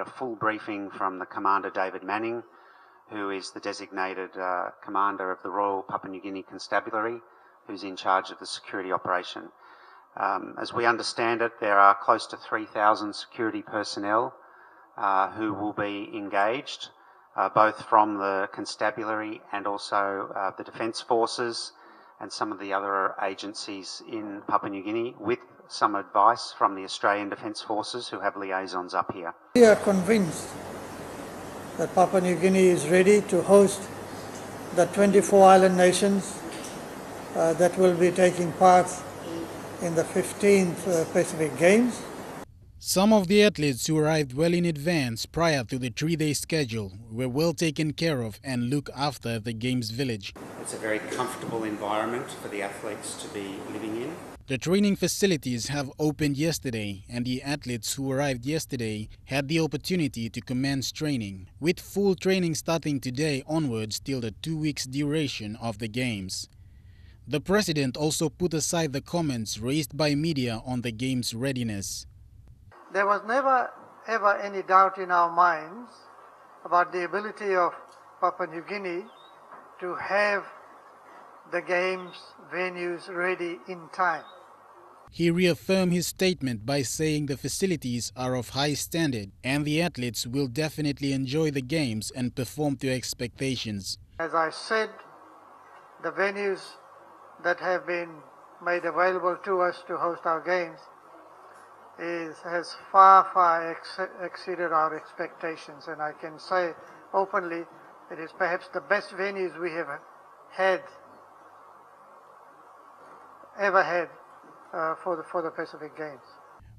a full briefing from the Commander David Manning, who is the designated Commander of the Royal Papua New Guinea Constabulary, who's in charge of the security operation. As we understand it, there are close to 3,000 security personnel who will be engaged, both from the constabulary and also the Defence Forces and some of the other agencies in Papua New Guinea, with some advice from the Australian Defence Forces who have liaisons up here. We are convinced that Papua New Guinea is ready to host the 24 island nations that will be taking part in the 15th Pacific Games. Some of the athletes who arrived well in advance prior to the 3-day schedule were well taken care of and looked after at the Games Village. It's a very comfortable environment for the athletes to be living in. The training facilities have opened yesterday, and the athletes who arrived yesterday had the opportunity to commence training, with full training starting today onwards till the 2 weeks duration of the Games. The President also put aside the comments raised by media on the Games' readiness. There was never ever any doubt in our minds about the ability of Papua New Guinea to have the Games venues ready in time. He reaffirmed his statement by saying the facilities are of high standard and the athletes will definitely enjoy the Games and perform to expectations. As I said, the venues that have been made available to us to host our Games has far exceeded our expectations, and I can say openly it is perhaps the best venues we have ever had for the Pacific Games.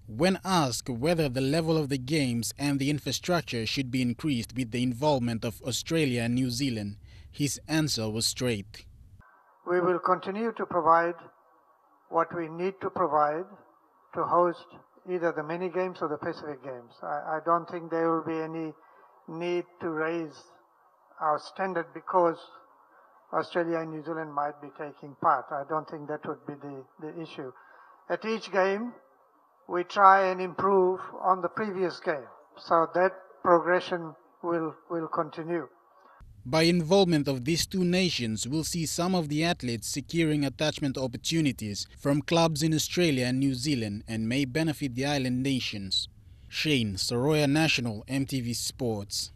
When asked whether the level of the Games and the infrastructure should be increased with the involvement of Australia and New Zealand, his answer was straight. We will continue to provide what we need to provide to host either the mini games or the Pacific Games. I don't think there will be any need to raise our standard because Australia and New Zealand might be taking part. I don't think that would be the issue. At each game, we try and improve on the previous game, so that progression will continue. By involvement of these two nations, we'll see some of the athletes securing attachment opportunities from clubs in Australia and New Zealand and may benefit the island nations. Shane, Soroya National, EMTV Sports.